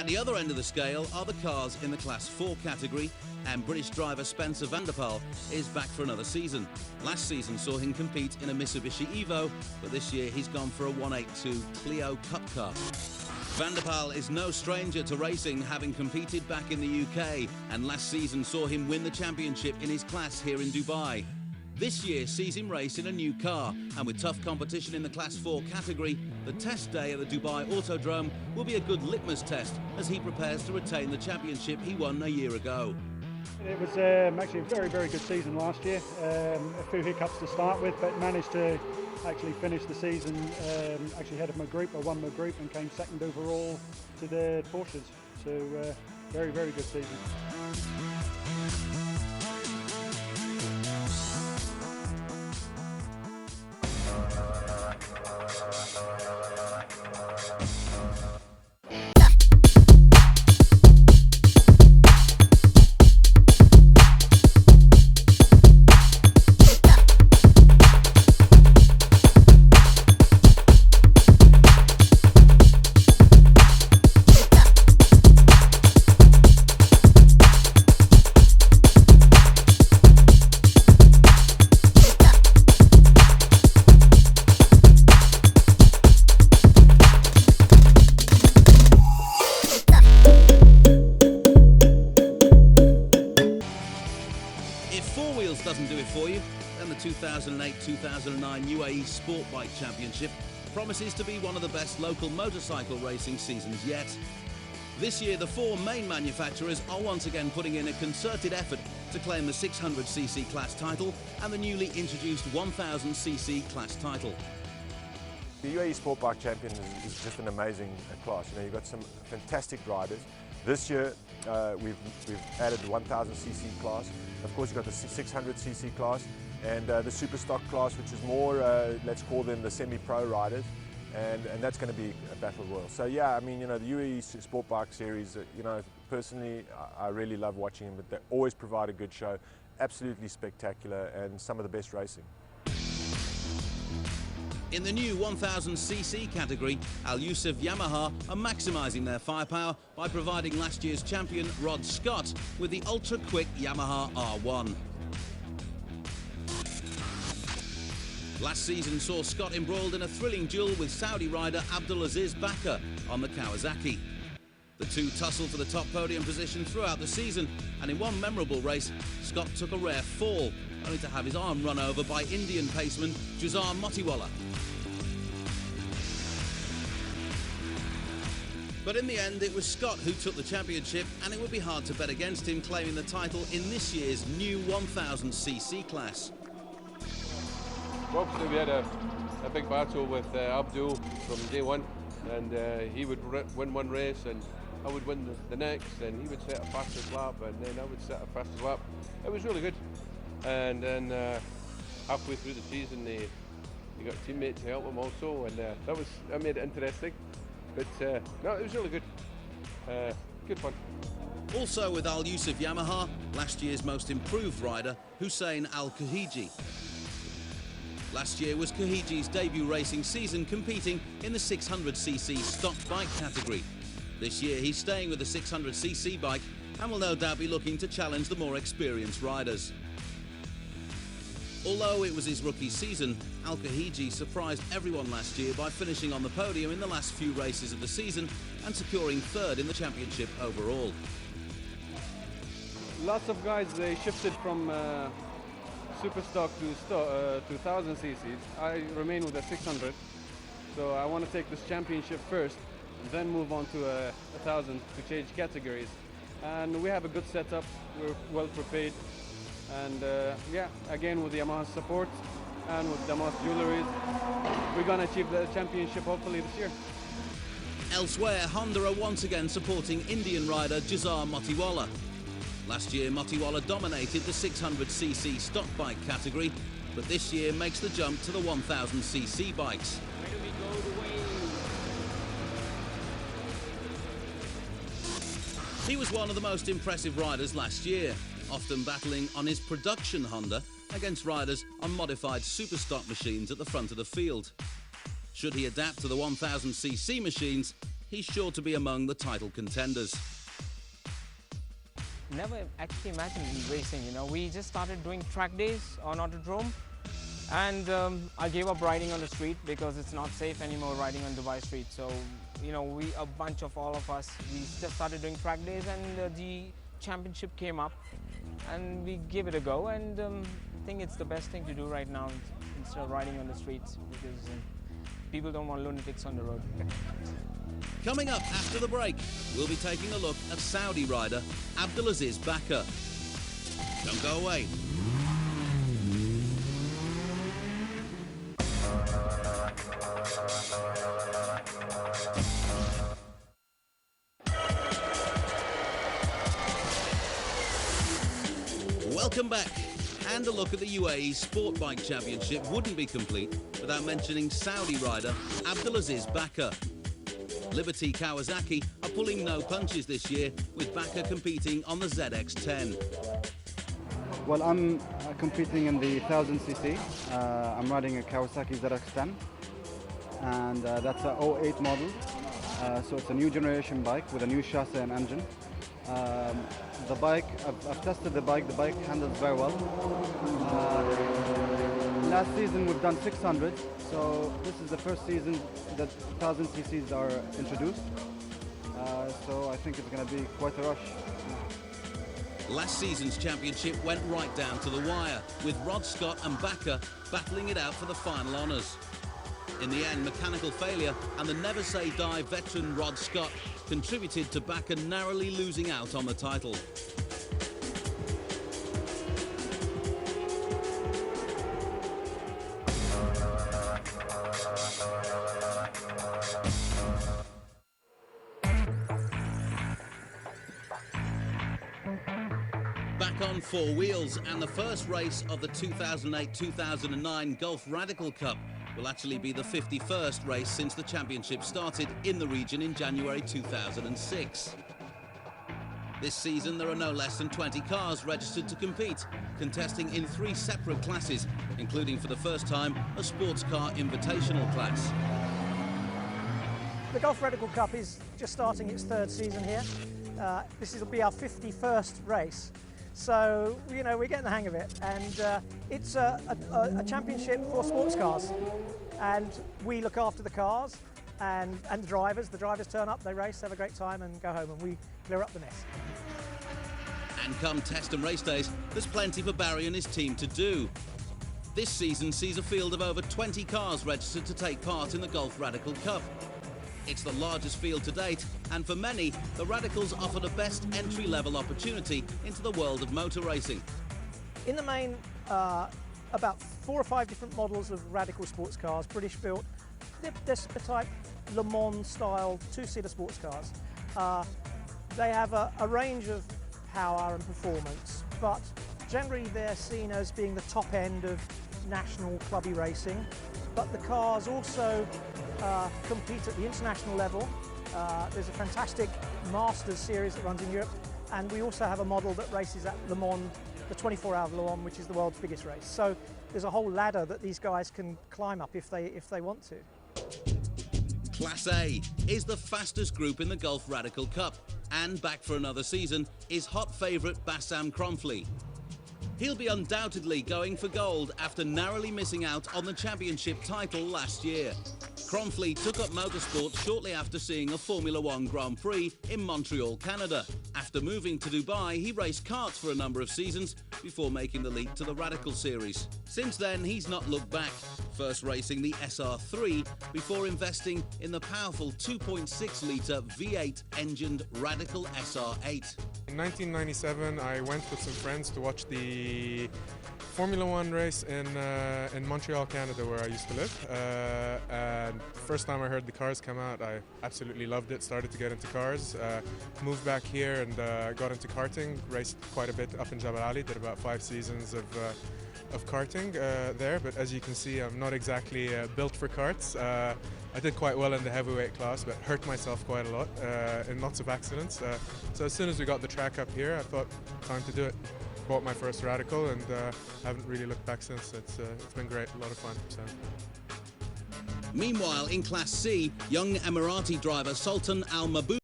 At the other end of the scale are the cars in the Class 4 category, and British driver Spencer van der Poel is back for another season. Last season saw him compete in a Mitsubishi Evo, but this year he's gone for a 182 Clio Cup car. Van der Poel is no stranger to racing, having competed back in the UK, and last season saw him win the championship in his class here in Dubai. This year sees him race in a new car, and with tough competition in the Class 4 category, the test day at the Dubai Autodrome will be a good litmus test as he prepares to retain the championship he won a year ago. It was actually a very, very good season last year. A few hiccups to start with, but managed to actually finish the season actually ahead of my group. I won my group and came second overall to the Porsches. So very, very good season. Doesn't do it for you, then the 2008-2009 UAE Sport Bike Championship promises to be one of the best local motorcycle racing seasons yet. This year, the four main manufacturers are once again putting in a concerted effort to claim the 600cc class title and the newly introduced 1000cc class title. The UAE Sport Bike Champion is just an amazing class. You know, you've got some fantastic riders. This year, we've added the 1000cc class. Of course, you've got the 600cc class and the super stock class, which is more, let's call them the semi-pro riders. And that's going to be a battle royal. So yeah, I mean, you know, the UAE Sport Bike Series, you know, personally, I really love watching them, but they always provide a good show. Absolutely spectacular and some of the best racing. In the new 1000cc category, Al Yusuf Yamaha are maximising their firepower by providing last year's champion Rod Scott with the ultra-quick Yamaha R1. Last season saw Scott embroiled in a thrilling duel with Saudi rider Abdulaziz Bakr on the Kawasaki. The two tussled for the top podium position throughout the season, and in one memorable race, Scott took a rare fall, only to have his arm run over by Indian paceman Jazar Motiwala. But in the end, it was Scott who took the championship, and it would be hard to bet against him claiming the title in this year's new 1000cc class. Well, obviously we had a big battle with Abdul from day one, and he would win one race and I would win the next, and he would set a fastest lap and then I would set a fastest lap. It was really good. And then halfway through the season, they got a teammate to help them also, and that made it interesting. But no, it was really good. Good fun. Also with Al Yusuf Yamaha, last year's most improved rider, Hussein Al-Kahiji. Last year was Kahiji's debut racing season, competing in the 600cc stock bike category. This year he's staying with the 600cc bike and will no doubt be looking to challenge the more experienced riders. Although it was his rookie season, Al-Kahiji surprised everyone last year by finishing on the podium in the last few races of the season and securing third in the championship overall. Lots of guys, they shifted from super stock to 1000cc. I remain with a 600, so I want to take this championship first, then move on to 1000 to change categories. And we have a good setup, we're well prepared. And yeah, again with Yamaha's support and with Damas Jewelries, we're going to achieve the championship hopefully this year. Elsewhere, Honda are once again supporting Indian rider Jazar Motiwala. Last year, Motiwala dominated the 600cc stock bike category, but this year makes the jump to the 1000cc bikes. He was one of the most impressive riders last year, often battling on his production Honda against riders on modified super stock machines at the front of the field. Should he adapt to the 1000cc machines, he's sure to be among the title contenders. Never actually imagined racing, you know. We just started doing track days on Autodrome, and I gave up riding on the street because it's not safe anymore riding on Dubai street. So, you know, a bunch of all of us, we just started doing track days, and the championship came up, and we gave it a go, and I think it's the best thing to do right now instead of riding on the streets, because people don't want lunatics on the road. Coming up after the break, we'll be taking a look at Saudi rider Abdulaziz Bakr. Don't go away. Welcome back. And a look at the UAE Sport Bike Championship wouldn't be complete without mentioning Saudi rider Abdulaziz Bakr. Liberty Kawasaki are pulling no punches this year, with Bakr competing on the ZX-10. Well, I'm competing in the 1000cc. I'm riding a Kawasaki ZX-10, and that's an 08 model. So it's a new generation bike with a new chassis and engine. The bike, I've tested the bike handles very well. Last season we've done 600, so this is the first season that 1000cc's are introduced. So I think it's going to be quite a rush. Last season's championship went right down to the wire, with Rod Scott and Bakr battling it out for the final honours. In the end, mechanical failure and the never say die veteran Rod Scott contributed to Bakr narrowly losing out on the title. Back on four wheels, and the first race of the 2008-2009 Gulf Radical Cup will actually be the 51st race since the championship started in the region in January 2006. This season there are no less than 20 cars registered to compete, contesting in 3 separate classes, including for the first time a sports car invitational class. The Gulf Radical Cup is just starting its 3rd season here. This will be our 51st race. So, you know, we're getting the hang of it, and it's a championship for sports cars, and we look after the cars and the drivers. The drivers turn up, they race, have a great time and go home, and we clear up the mess. And come test and race days, there's plenty for Barry and his team to do. This season sees a field of over 20 cars registered to take part in the Gulf Radical Cup. It's the largest field to date, and for many, the Radicals offer the best entry-level opportunity into the world of motor racing. In the main, about 4 or 5 different models of Radical sports cars, British built. They're the type Le Mans style 2-seater sports cars. They have a range of power and performance, but generally they're seen as being the top end of national clubby racing. But the cars also compete at the international level. There's a fantastic Masters series that runs in Europe, and we also have a model that races at Le Mans, the 24-hour Le Mans, which is the world's biggest race. So there's a whole ladder that these guys can climb up if they want to. Class A is the fastest group in the Gulf Radical Cup, and back for another season is hot favourite Bassam Cromfley. He'll be undoubtedly going for gold after narrowly missing out on the championship title last year. Cromfley took up motorsport shortly after seeing a Formula One Grand Prix in Montreal, Canada. After moving to Dubai, he raced karts for a number of seasons before making the leap to the Radical Series. Since then, he's not looked back, first racing the SR3 before investing in the powerful 2.6-litre V8 engined Radical SR8. In 1997, I went with some friends to watch the Formula One race in Montreal, Canada, where I used to live. And first time I heard the cars come out, I absolutely loved it. Started to get into cars. Moved back here and got into karting. Raced quite a bit up in Jabal Ali. Did about 5 seasons of karting there. But as you can see, I'm not exactly built for karts. I did quite well in the heavyweight class, but hurt myself quite a lot in lots of accidents. So as soon as we got the track up here, I thought, time to do it. Bought my first Radical and haven't really looked back since. It's been great, a lot of fun. So. Meanwhile, in Class C, young Emirati driver Sultan Al Mabou